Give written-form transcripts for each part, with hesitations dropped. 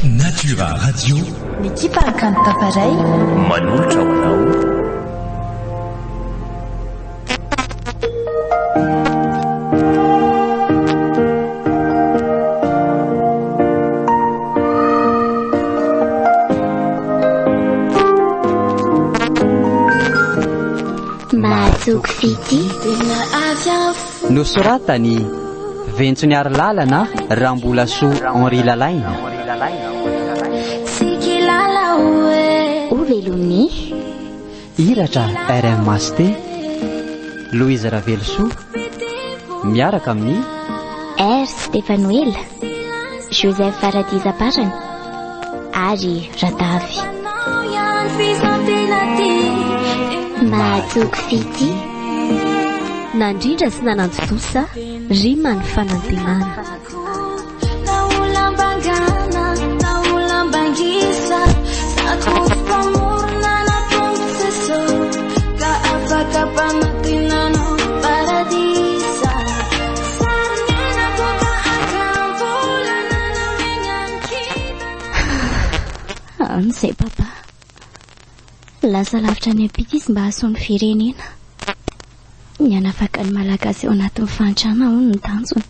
Natura Radio. Mikiparakany taparay manolotra hoanao. Mahatoky fity nosoratany ventsony ary lalana rambola soa Henri Lalaine. Ovelony iratra RM Masté Louise Ravelsoa miaraka amin'ny R Stéphanoel Joseph Faradiza Parany ary Radavy. Mahatoky fity nandrindra sy nanantotosa rima ny fanantenana. Anizay papa lasa lavitra ny ampita izy mba hahasoany firenena. Ny anafaka ny malagasy ao anatin'ny fantrana ao ny tanjony.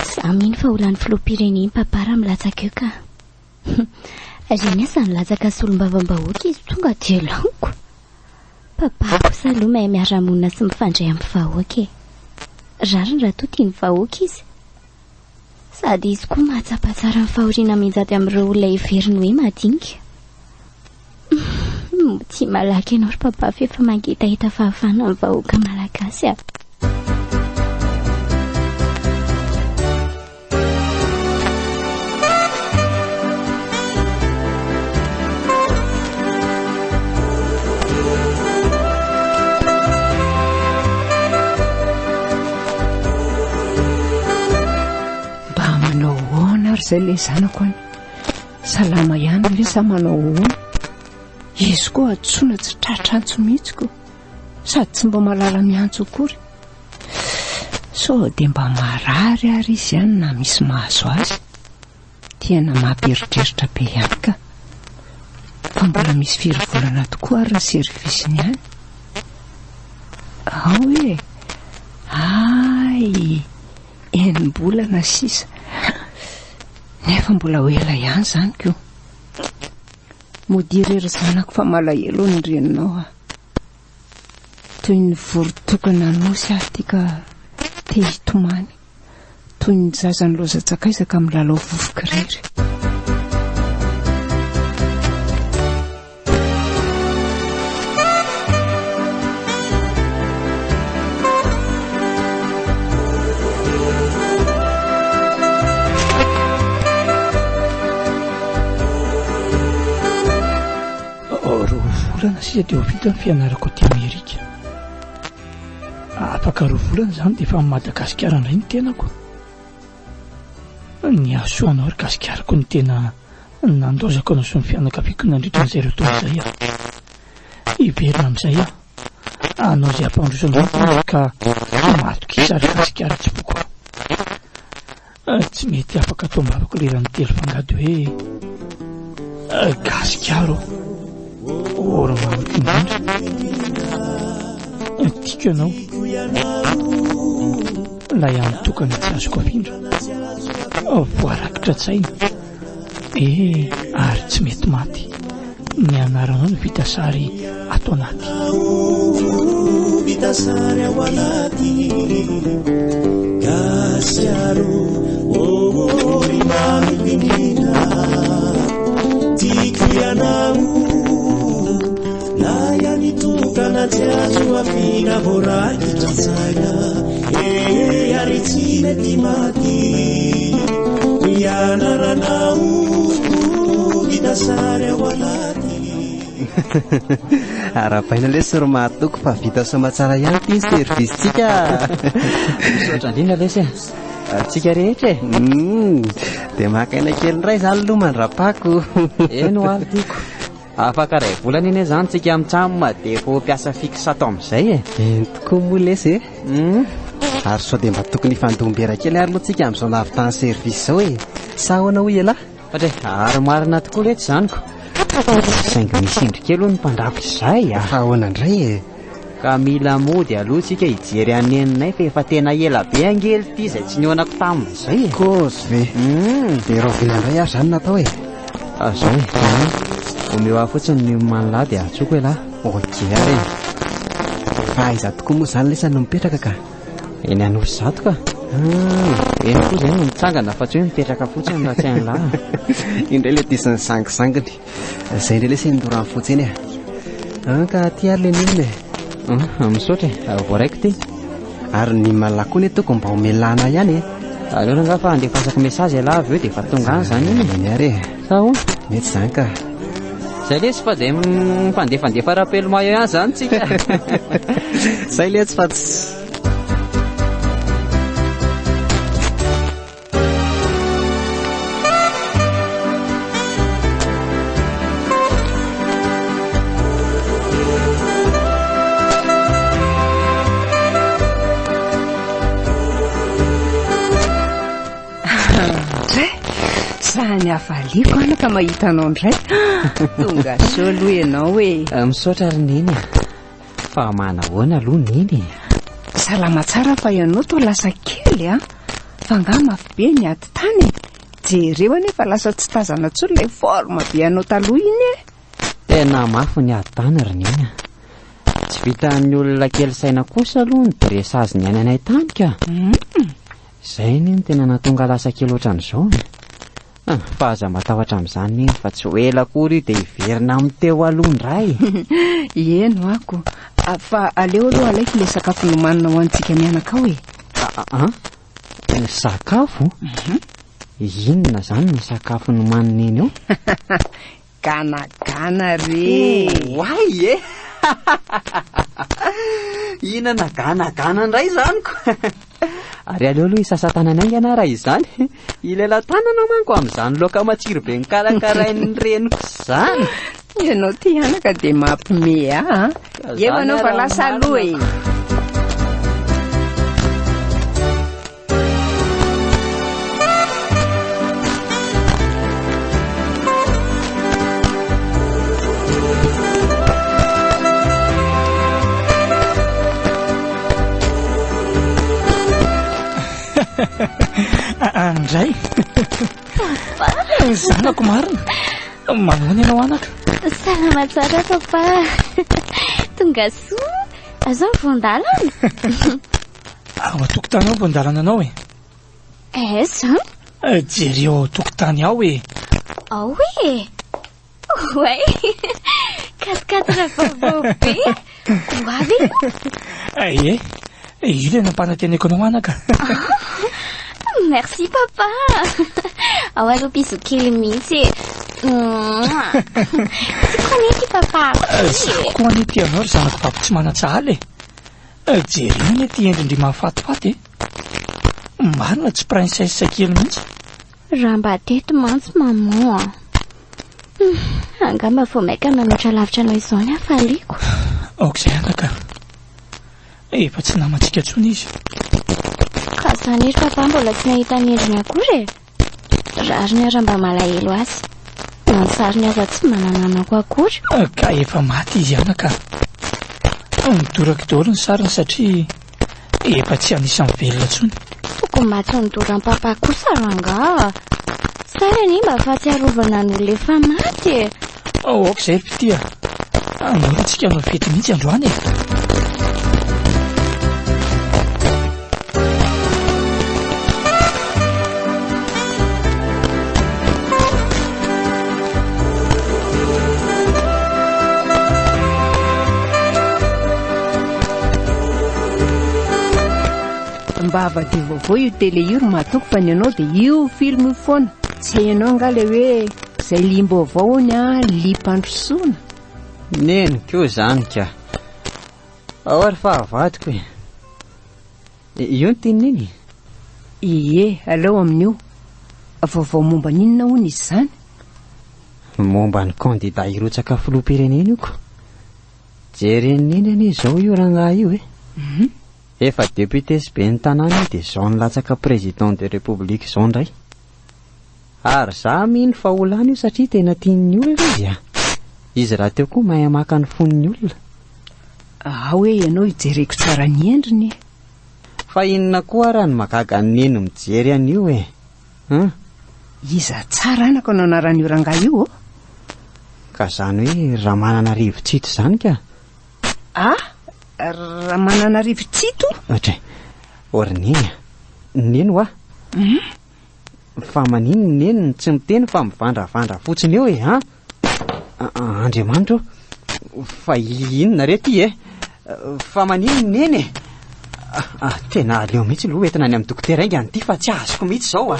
Za mino fa olan'ny filoham-pireneny papa raha milatsaka eo ka. Reny asa nilatsaka solom-bavam-bahoaka izy tonga dia laniko. Papa kosa aloha mahay miara-monina sy mifandray amin'ny vahoaka e. Rariny raha toa tiany vahoaka izy. Sady izy koa mahatsapatsara ny fahoriana minjady amin'ireo olona heveriny hoe madinika. Tsy malaky ianao ry papa fefa mangitahita fahafahana amin'ny vahoaka malagasy a. Mba manao hoana ary izay le zanako any. Salama ihany le sa manao hoana. Izy koa atsona tsy tratrantso mihitsiko sady tsy mba malala miantso akory. So dia mba marary ary izy ihany na misy mahazo azy. Tiana mamperitreritra be ihany ka. Fa mbola misy firy-volana tokoa ary ny servisiny ihany. Ao e. Ay, enim-bolana sisa. Nefa mbola ho ela ihany zany ko. Modirery zanako fa malahelo ny reninao. Toy ny vorotokana nosy aho tika te hitomany. Toy ny zazany lozatsakaizaka amin'ny lalao vovoka irery. Volana sisa dia ho vita ny fianarako aty Amerika. Afaka 2 volana zany dia efa Madagasikara indray ny tenako. Ny asoanao ary gasikarako ny tena nandozako anao sy ny fianakaviako nandritra n'izay taona izay aho. Iverina amin'izay aho. Anao izay ampandrosandrano ka matoka ary gasikara tsy boko. Tsy mety afaka atao-bavako lerany telo fangady hoe gasikaro. Ora mamako indrindra tiako ianao la ihany tokana tsy azoko afindra voarakitra tsaina ary tsy mety maty ny anaranao no vita sary ato anaty gasiaro ori mamipinina tiako ianao tokana tsy azo afina voarakitra tsaina ary tsy mety maty ny anaranao vita sary ao anaty. Arapaina le soromatoko fa vita somatsara ihany ty service-tsika. Misaotra indrindra lesy tsika rehetra dia makaina kely ray zany aloha mandrapako. Eno ary tiako afaka ray volana iny zany tsika amitsama dia vao piasa fixe atao amin'izay tokoa moa lesy Ary sao dia mba tokony fandombera kely ary aloha tsika amin'izao nahavitany service zao e. Sa ahoana hoy elahy? Ary marina tokoa rehetra izanyko. Saingy misy indrikely aloha ny mpandrafitra izay Fa ahoana indray e? Ka mila mody aloha tsika hijery aneninay fa efa tena ela be angely ity izay tsy nioanako tamin'izay e. Kozy ve? Dia rovina indray ary zany natao e. Azao e. Omeo aho fotsiny ny manolahy dia atsoko e lahy. Okey ary e. Fa aiza tokoa moa izany lesa no mipetraka ka? Eny Anosy zato ka. Eny koa izay no mitsangana fa tsy hoe mipetraka fotsiny raha tsy an'lahy. Indray ilay disan'ny sangosangony. Izay indray lesa indorany fotsiny e. Ka ty ary le ninona e? Misaotra e, voaraiko ty. Ary ny malaky koa ne toko mba omelana ihany e. Aleo nga fa andefasako mesazy lahy avy eo dia efa tonga any izany iny. Eny ary e. Sa hono? Mety izany ka. Izay le tsy fa dia mifandefandefa rapelo maio ihany izany tsika. Izay le tsy fa tsy. Zany avaliako anaka mahita anao indray. Tonga soa aloha ianao e. Misaotra ary neny fa manahoana aloha neny. Salama tsara fa ianao to lasa kely a. Fa nga mafy be ny aty tany. Jereo anefa lasa tsy tazana tsony ilay forme be anao taloha iny e. Tena mafy ny aty tany ry neny. Tsy vitan'ny olona kely saina kosa aloha ny dressage ny any anay tany ka. Izay ny tena natonga lasa kely ohatran'izao. Fa aza matahotra amin'izany iny fa tsy ho ela akory dia hiverina amin'ny teo alohandray. Eno ako. Fa aleo aloha alaiko ilay sakafo nomanina ho antsika mianaka ao e. Sakafo? Inona izany ny sakafo nomanina eny eo? Ganagana re. Why e? Inana ganagana indray izany ko. Ary aleo aloha isasan-tananay iana raha izany. Ilela tanana manko amin'izany loaka matsiro be nikarakarain'ny reniko izany. Ianao ty anaka dia mampime a. Eo anao fa lasa aloha e. Andray zanako marina. Manoana ianao anaka? Salama tsara papa. Tonga soa. Azao vondalana. Ao an-tokotany ao vondalana anao e. Zany? Jery eo tokotany ao e. Ao e. Ouais. 4 vaovao be. Hoavy. Ie. Io ilay nampananteniko anao anaka. Merci papa. Ao aloha piso kely mihitsy. Tsy konety papa. Koa anety anao ry zanako papo tsy manan-tsahala e. Jery io anety endrindry mahafatifaty e. Marina tsy princesse kely mihitsy. Raha mba teto mantsy mamoa. Angamba fo maika manoatra lavitra anao izao ny hafaliako. Aok'izay anaka. Efa tsy namantsika tsony izy. Ka izany ery papa mbola tsy nahita ny endriny akory e. Rariny ary mba malahelo azy. Nansariny aza tsy manana anako akory. Ka efa maty izy anaka. Midorako daholo ny sariny satria efa tsy anisan'ny velona tsony. Tokony maty nidoran'ny papa kosa ranga. Sara ny mba fahatsiarovana ny olona efa maty e. Aok'izay ry pitia. Anorantsika hanao fety mihitsy androany e. Mba avadio vaovao io tele io ry matoko fa ny anao dia io film foana. Tsy hainao nga le hoe izay limbo avao hony a limpandrosoana. Neny koa izany ka. Ao ary fa avadiko e. Io ny tininy? Ie, aleo amin'io. Vaovao momba n'inona hono izy izany? Momba ny kandida hirotsaka filoham-pirenena io ko. Jerenina anie izao io rangahy io e. Efa député sy be ny tanàna dia izao nilatsaka président de république izao indray. Ary za mino fa olana io satria tena tian'ny olona izy a. Izy raha teo koa mahay maka ny fon'ny olona. Hoe ianao hijereko tsara ny endriny. Fa inona koa raha ny mahagaga ny neny mijery an'io e. Iza tsara anako no anaran'io rangahy io. Ka zany hoe raha manana rivotsito zany ka. Raha manana rivotsito? Ohatra, orineny. Neno a? Fa manino neny tsy miteny fa mivandravandra fotsiny eo e, ha? Andriamanitro, fa inona re ty e? Fa manino neny e? Tena aleo mihitsy aloha entina any amin'ny dokotera inga an'ity fa tsy azoko mihitsy izao a.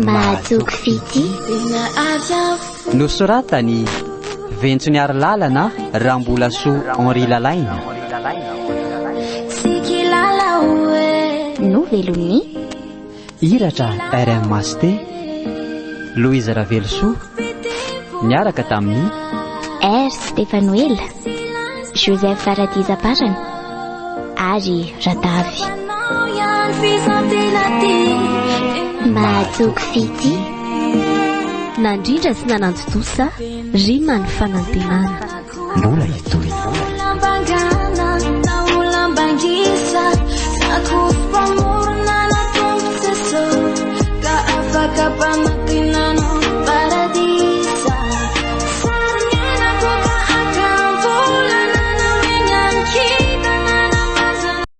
Mahatoky fity nosoratany ventsony ary lalana Rambolasoa Henri Lalaine. Novelony Iratra RM Masté Louise Ravelosoa niaraka tamin'ny R Stefanoel Joseph Faradiza Parana ary Radavy. Mahatoky fity nandrindra sy nanantotosa ry many fanantenana mbola itoy